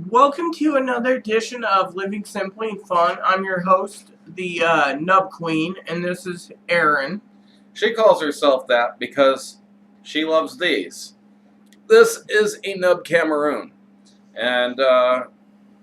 Welcome to another edition of Living Simply and Fun. I'm your host, the Nub Queen, and this is Erin. She calls herself that because she loves these. This is a Nub Cameroon. And, well,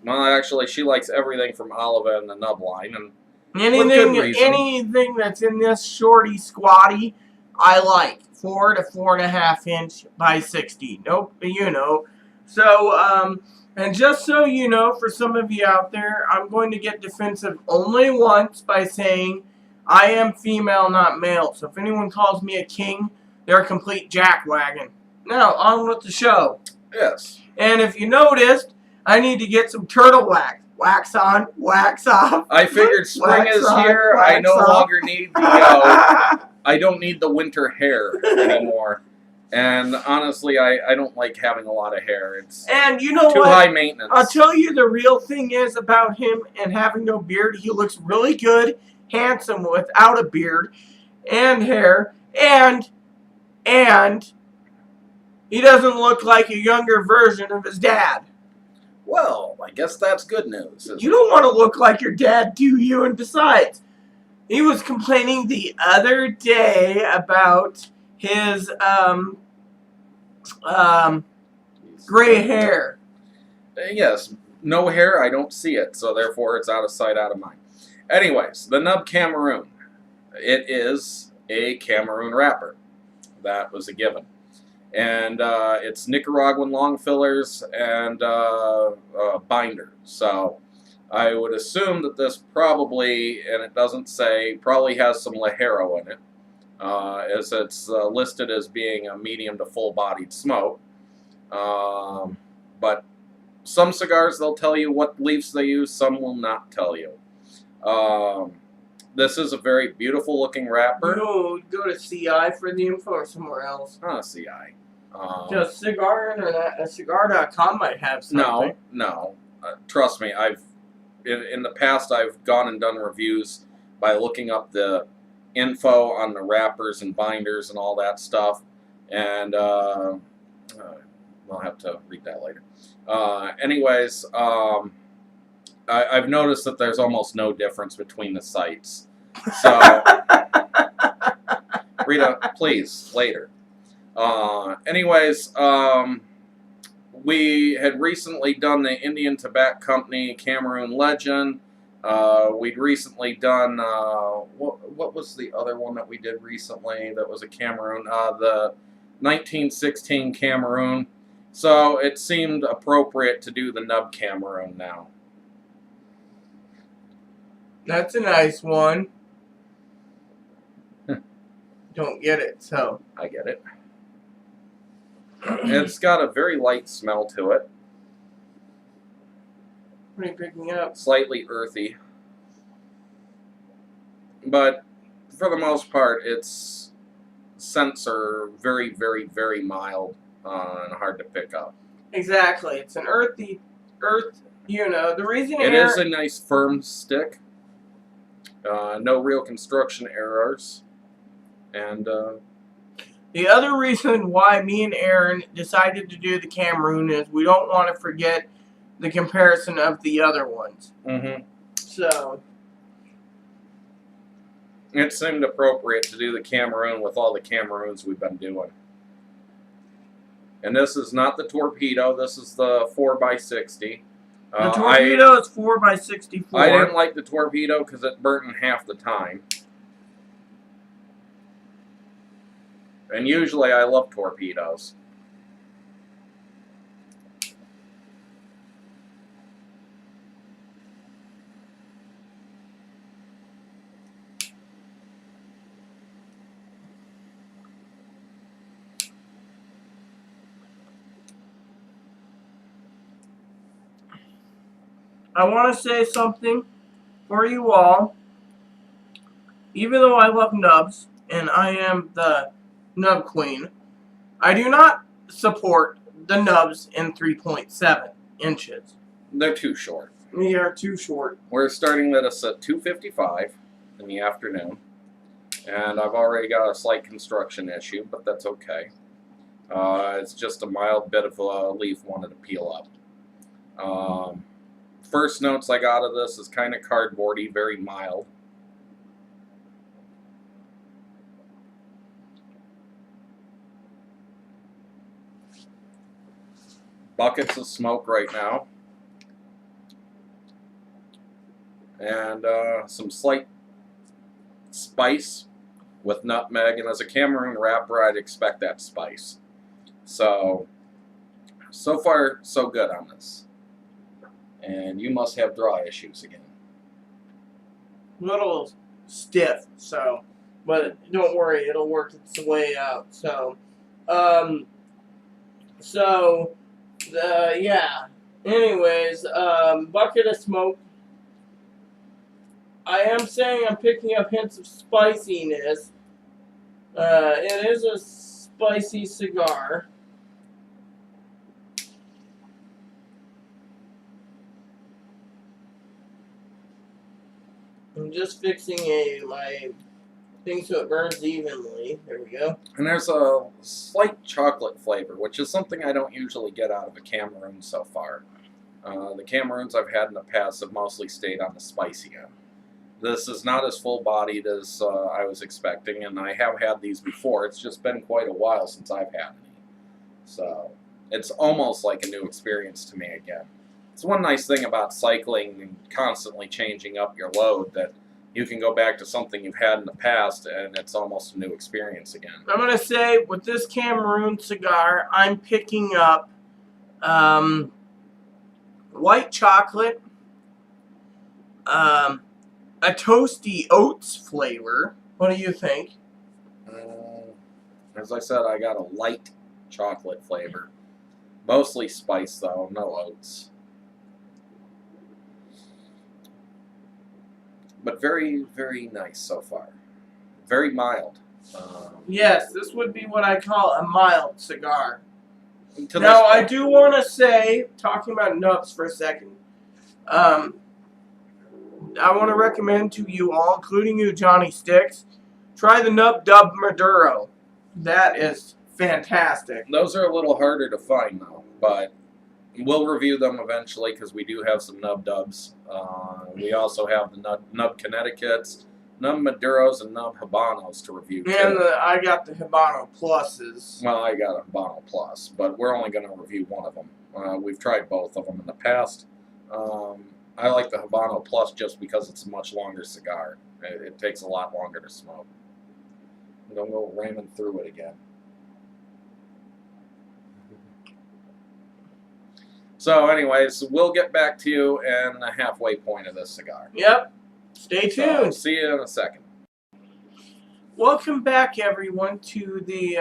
actually, she likes everything from Oliva and the Nub line. And with good reason. Anything that's in this shorty squatty, I like. 4 to 4.5 inch by 60. Nope, you know. So, and just so you know, for some of you out there, I'm going to get defensive only once by saying I am female, not male. So if anyone calls me a king, they're a complete jackwagon. Now, on with the show. Yes. And if you noticed, I need to get some turtle wax. Wax on, wax off. I figured spring is here. I no longer need the, I don't need the winter hair anymore. And honestly, I don't like having a lot of hair. It's and you know too what? high maintenance. I'll tell you the real thing is about him and having no beard. He looks really good, handsome without a beard and hair. And he doesn't look like a younger version of his dad. Well, I guess that's good news. You don't want to look like your dad, do you? And besides, he was complaining the other day about his gray hair. Yes, no hair, I don't see it, so therefore it's out of sight, out of mind. Anyways, the Nub Cameroon. It is a Cameroon wrapper. That was a given. And it's Nicaraguan long fillers and binder. So I would assume that this probably, and it doesn't say, probably has some Ligero in it, as it's listed as being a medium to full-bodied smoke. But some cigars, they'll tell you what leaves they use, some will not tell you. This is a very beautiful-looking wrapper. You go to CI for the info or somewhere else? CI. Just Cigar Internet, Cigar.com might have something. No. Trust me, in the past I've gone and done reviews by looking up the info on the wrappers and binders and all that stuff, and I'll have to read that later. Anyways, I've noticed that there's almost no difference between the sites. So, Rita, please, later. Anyways, we had recently done the Indian Tobacco Company Cameroon Legend. We'd recently done, what was the other one that we did recently that was a Cameroon? The 1916 Cameroon. So it seemed appropriate to do the Nub Cameroon now. That's a nice one. Don't get it, so. I get it. It's got a very light smell to it. What are you picking up? Slightly earthy. But for the most part, its scents are very, very, very mild and hard to pick up. Exactly. It's an earth, you know. The reason it is a nice firm stick. No real construction errors. And the other reason why me and Erin decided to do the Cameroon is we don't want to forget the comparison of the other ones. Mm-hmm. So it seemed appropriate to do the Cameroon with all the Cameroons we've been doing. And this is not the Torpedo. This is the 4x60. The Torpedo is 4x64. I didn't like the Torpedo because it burnt in half the time. And usually I love Torpedoes. I want to say something for you all. Even though I love nubs, and I am the Nub Queen, I do not support the nubs in 3.7 inches. They're too short. They are too short. We're starting this at 2:55 in the afternoon, and I've already got a slight construction issue, but that's okay. It's just a mild bit of a leaf wanted to peel up. First notes I got of this is kind of cardboardy, very mild. Buckets of smoke right now. And some slight spice with nutmeg. And as a Cameroon wrapper, I'd expect that spice. So far, so good on this. And you must have draw issues again. A little stiff, so, but don't worry, it'll work its way out. So, yeah. Anyways, bucket of smoke. I am saying I'm picking up hints of spiciness. It is a spicy cigar. I'm just fixing my thing so it burns evenly. There we go. And there's a slight chocolate flavor, which is something I don't usually get out of a Cameroon so far. The Cameroons I've had in the past have mostly stayed on the spicy end. This is not as full-bodied as I was expecting, and I have had these before. It's just been quite a while since I've had any. So it's almost like a new experience to me again. It's one nice thing about cycling and constantly changing up your load, that you can go back to something you've had in the past and it's almost a new experience again. I'm going to say with this Cameroon cigar, I'm picking up white chocolate, a toasty oats flavor. What do you think? As I said, I got a light chocolate flavor. Mostly spice though, no oats. But very, very nice so far. Very mild. Yes, this would be what I call a mild cigar. Now, I do want to say, talking about nubs for a second, I want to recommend to you all, including you, Johnny Sticks, try the Nub Dub Maduro. That is fantastic. Those are a little harder to find, though, but we'll review them eventually because we do have some Nub Dubs. We also have the Nub Connecticut's, Nub Maduros, and Nub Habanos to review, too. And I got the Habano Pluses. Well, I got a Habano Plus, but we're only going to review one of them. We've tried both of them in the past. I like the Habano Plus just because it's a much longer cigar. It takes a lot longer to smoke. Don't go ramming through it again. So anyways, we'll get back to you in the halfway point of this cigar. Yep. Stay tuned. So, see you in a second. Welcome back, everyone, to the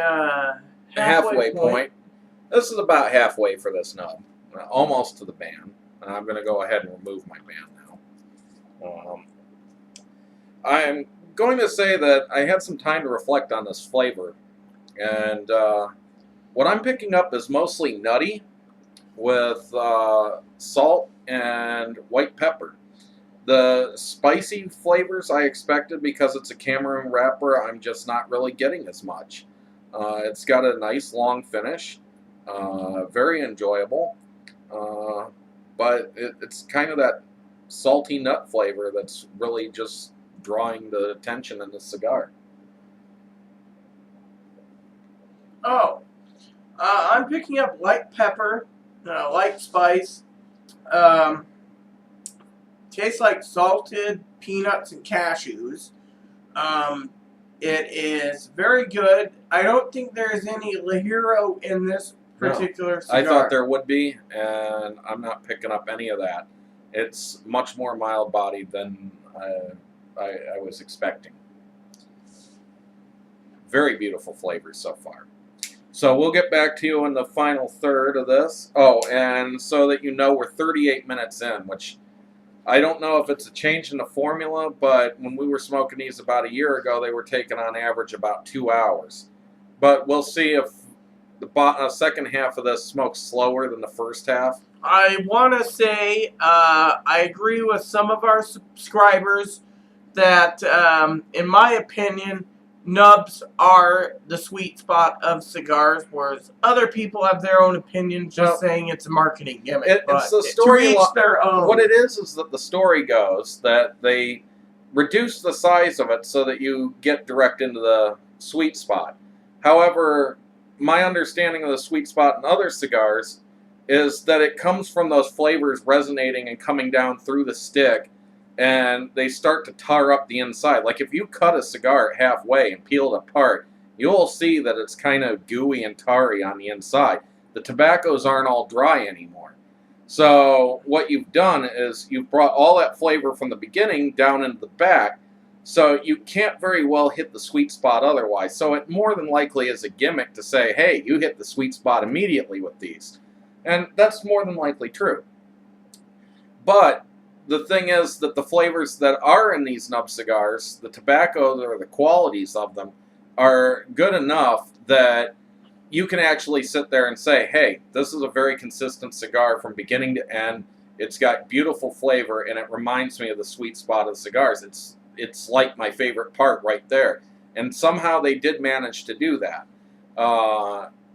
halfway point. This is about halfway for this nub. Almost to the band. I'm going to go ahead and remove my band now. I'm going to say that I had some time to reflect on this flavor. And what I'm picking up is mostly nutty with salt and white pepper. The spicy flavors I expected because it's a Cameroon wrapper, I'm just not really getting as much. It's got a nice long finish, very enjoyable, but it's kind of that salty nut flavor that's really just drawing the attention in the cigar. Oh, I'm picking up light pepper, light spice. Tastes like salted peanuts and cashews. It is very good. I don't think there's any Ligero in this particular cigar. I thought there would be, and I'm not picking up any of that. It's much more mild-bodied than I was expecting. Very beautiful flavors so far. So we'll get back to you in the final third of this. Oh, and so that you know, we're 38 minutes in, which I don't know if it's a change in the formula, but when we were smoking these about a year ago, they were taking on average about 2 hours. But we'll see if the second half of this smokes slower than the first half. I want to say I agree with some of our subscribers that, in my opinion, nubs are the sweet spot of cigars, whereas other people have their own opinions, just saying it's a marketing gimmick. It's but the story. to each their own. What it is that the story goes that they reduce the size of it so that you get direct into the sweet spot. However, my understanding of the sweet spot in other cigars is that it comes from those flavors resonating and coming down through the stick, and they start to tar up the inside. Like if you cut a cigar halfway and peel it apart, you'll see that it's kind of gooey and tarry on the inside. The tobaccos aren't all dry anymore. So what you've done is you've brought all that flavor from the beginning down into the back, so you can't very well hit the sweet spot otherwise. So it more than likely is a gimmick to say, hey, you hit the sweet spot immediately with these. And that's more than likely true. But the thing is that the flavors that are in these nub cigars, the tobaccos or the qualities of them, are good enough that you can actually sit there and say, hey, this is a very consistent cigar from beginning to end. It's got beautiful flavor, and it reminds me of the sweet spot of cigars. It's like my favorite part right there. And somehow they did manage to do that.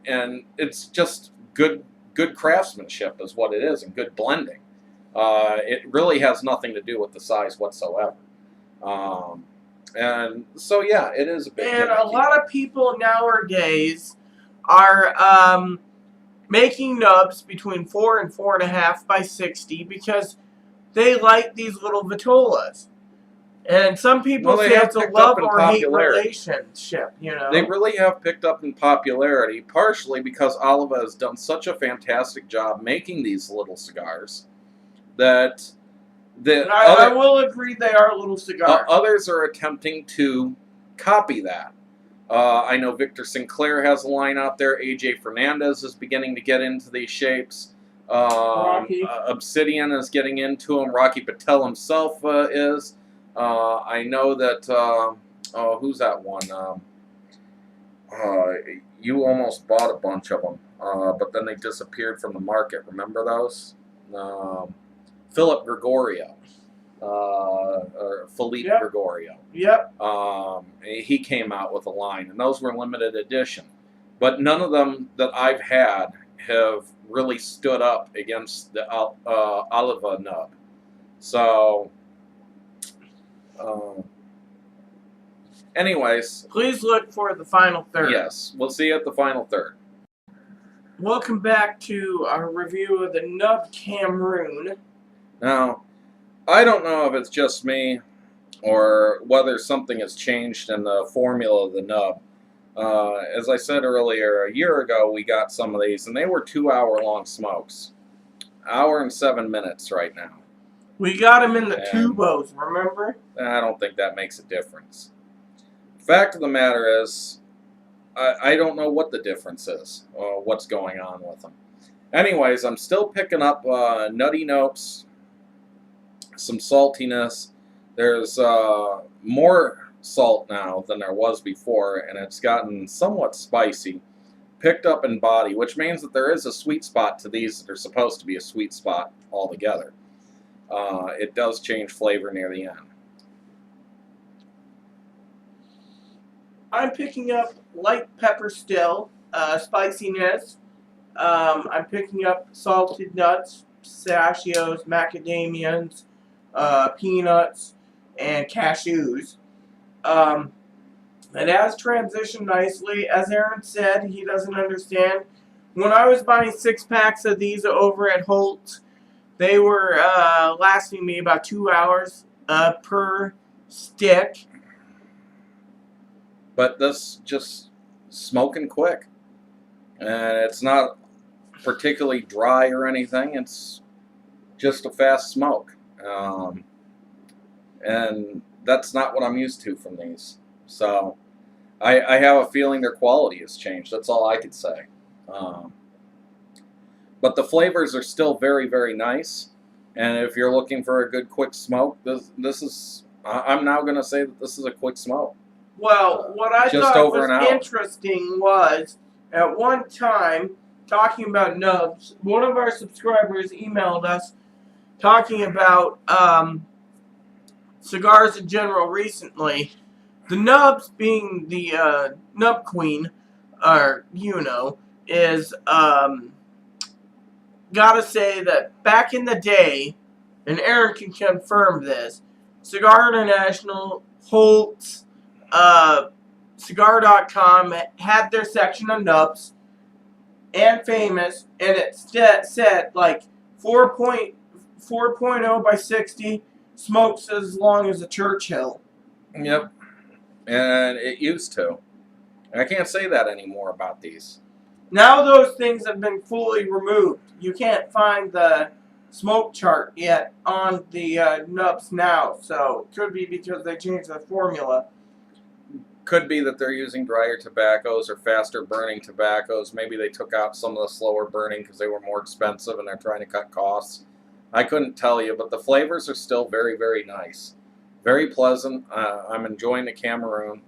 And it's just good craftsmanship is what it is, and good blending. It really has nothing to do with the size whatsoever. And so, yeah, it is a big And a lot of people nowadays are making nubs between 4 and 4.5 by 60 because they like these little vitolas. And some people say it's a love or hate relationship, you know. They really have picked up in popularity, partially because Oliva has done such a fantastic job making these little cigars that I will agree they are little cigars. Others are attempting to copy that. I know Victor Sinclair has a line out there. AJ Fernandez is beginning to get into these shapes. Obsidian is getting into them. Rocky Patel himself is. I know that, who's that one? You almost bought a bunch of them, but then they disappeared from the market. Remember those? Philip Gregorio, or Philippe Gregorio. Yep. He came out with a line, and those were limited edition. But none of them that I've had have really stood up against the Oliva Nub. So... anyways, please look for the final third. Yes, we'll see you at the final third. Welcome back to our review of the Nub Cameroon. Now, I don't know if it's just me or whether something has changed in the formula of the nub. As I said earlier, a year ago we got some of these, and they were 2-hour-long smokes. Hour and 7 minutes right now. We got them in the tubos, remember? I don't think that makes a difference. Fact of the matter is, I don't know what the difference is, or what's going on with them. Anyways, I'm still picking up nutty notes, some saltiness. There's more salt now than there was before, and it's gotten somewhat spicy. Picked up in body, which means that there is a sweet spot to these that are supposed to be a sweet spot altogether. It does change flavor near the end. I'm picking up light pepper still, spiciness. I'm picking up salted nuts, pistachios, macadamias, peanuts, and cashews. It has transitioned nicely. As Aaron said, he doesn't understand. When I was buying 6-packs of these over at Holt's, they were lasting me about 2 hours per stick. But this just smoking quick. And it's not particularly dry or anything. It's just a fast smoke. And that's not what I'm used to from these. So I have a feeling their quality has changed. That's all I could say. But the flavors are still very, very nice. And if you're looking for a good quick smoke, this is, I'm now going to say that this is a quick smoke. Well, what I thought was interesting was, at one time, talking about nubs, one of our subscribers emailed us talking about cigars in general recently, The Nubs, being the Nub Queen, or is gotta say that back in the day, and Aaron can confirm this, Cigar International, Holtz, Cigar.com had their section of Nubs and Famous, and it said like 4.0 by 60, smokes as long as a Churchill. Yep. And it used to. And I can't say that anymore about these. Now those things have been fully removed. You can't find the smoke chart yet on the Nubs now, so it could be because they changed the formula. Could be that they're using drier tobaccos or faster burning tobaccos. Maybe they took out some of the slower burning because they were more expensive and they're trying to cut costs. I couldn't tell you, but the flavors are still very, very nice. Very pleasant. I'm enjoying the Cameroon.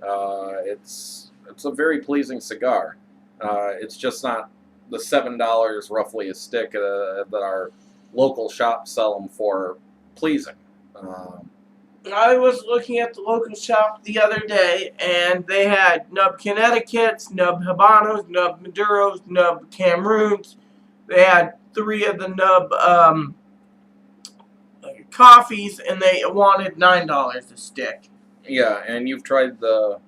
It's a very pleasing cigar. It's just not the $7 roughly a stick that our local shops sell them for pleasing. I was looking at the local shop the other day, and they had Nub Connecticut's, Nub Habanos, Nub Maduros, Nub Cameroons. They had 3 of the Nub coffees, and they wanted $9 a stick. Yeah, and you've tried the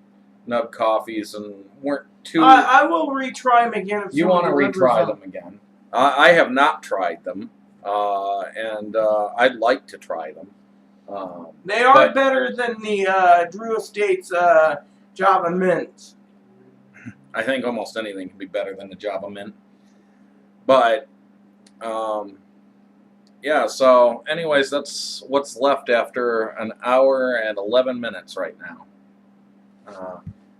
Nub coffees and weren't too... I will retry them again. If you want to retry them again. I have not tried them, and I'd like to try them. They are better than the Drew Estates Java Mints. I think almost anything can be better than the Java Mint. But, yeah, so anyways, that's what's left after an hour and 11 minutes right now.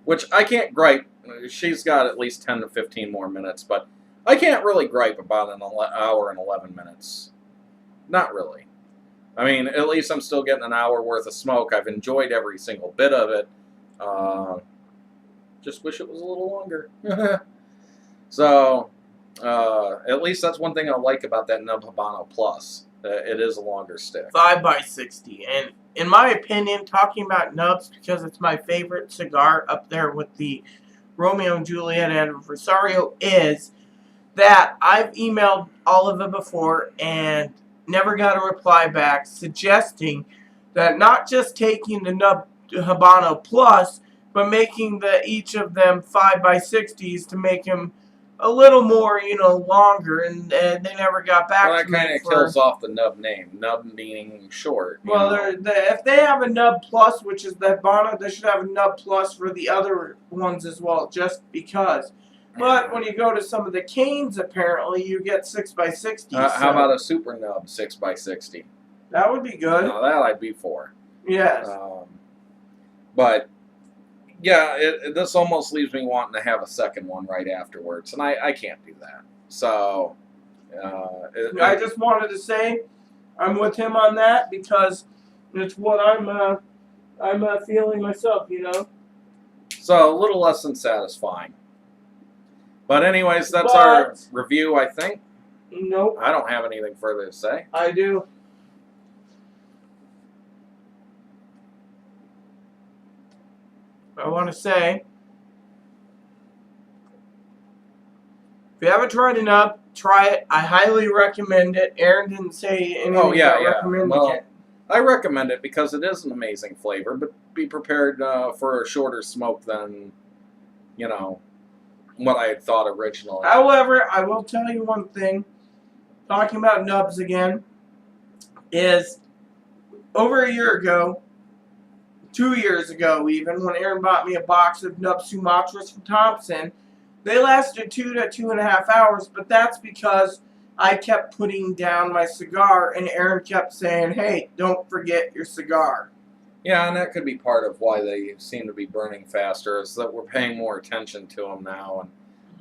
Which I can't gripe. She's got at least 10 to 15 more minutes, but I can't really gripe about an hour and 11 minutes. Not really. I mean, at least I'm still getting an hour worth of smoke. I've enjoyed every single bit of it. Just wish it was a little longer. So, at least that's one thing I like about that Nub Habano Plus. It is a longer stick. 5 by 60. And in my opinion, talking about Nubs, because it's my favorite cigar up there with the Romeo and Juliet Anniversario, is that I've emailed Oliva before and never got a reply back suggesting that not just taking the Nub Habano Plus, but making each of them 5 by 60s to make them a little more, longer, and they never got back to me. Well, that kind of kills off the Nub name. Nub meaning short. Well, if they have a Nub Plus, which is the Habano, they should have a Nub Plus for the other ones as well, just because. But when you go to some of the canes, apparently, you get 6 by 60. How about a Super Nub 6 by 60? That would be good. No, that I'd be for. Yes. But, yeah, this almost leaves me wanting to have a second one right afterwards, and I can't do that. So, I just wanted to say I'm with him on that because it's what I'm feeling myself, So, a little less than satisfying. But anyways, that's our review, I think. Nope. I don't have anything further to say. I do. I want to say, if you haven't tried it up, try it. I highly recommend it. Aaron didn't say anything about recommending it. I recommend it because it is an amazing flavor, but be prepared for a shorter smoke than, what I had thought originally. However, I will tell you one thing. Talking about Nubs again, is over a year ago, 2 years ago even, when Aaron bought me a box of Nub Sumatras from Thompson, they lasted 2 to 2.5 hours, but that's because I kept putting down my cigar and Aaron kept saying, hey, don't forget your cigar. Yeah, and that could be part of why they seem to be burning faster, is that we're paying more attention to them now.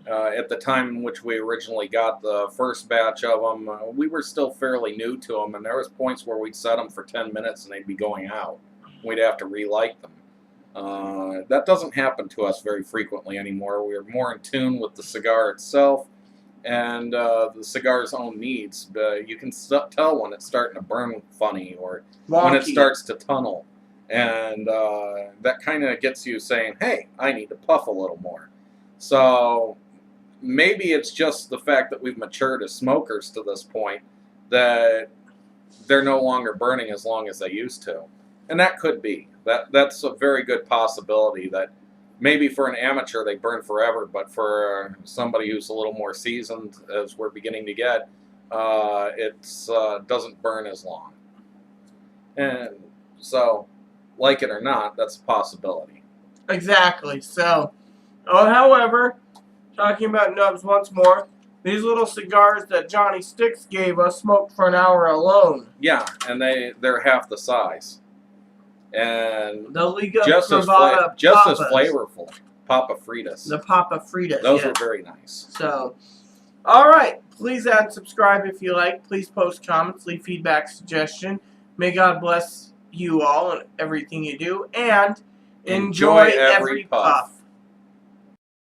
And at the time in which we originally got the first batch of them, we were still fairly new to them, and there was points where we'd set them for 10 minutes and they'd be going out. We'd have to relight them. That doesn't happen to us very frequently anymore. We're more in tune with the cigar itself and the cigar's own needs. You can tell when it's starting to burn funny or when it starts to tunnel. And that kind of gets you saying, hey, I need to puff a little more. So maybe it's just the fact that we've matured as smokers to this point that they're no longer burning as long as they used to. And that could be. That's a very good possibility that maybe for an amateur they burn forever, but for somebody who's a little more seasoned, as we're beginning to get, it doesn't burn as long. And so, like it or not, that's a possibility. Exactly. So, however, talking about nubs once more, these little cigars that Johnny Sticks gave us smoked for an hour alone. Yeah, and they're half the size. And The Liga just as flavorful. Papa Fritas. The Papa Fritas. Those were very nice. So, all right. Please add and subscribe if you like. Please post comments, leave feedback, suggestion. May God bless you all and everything you do. And enjoy every puff.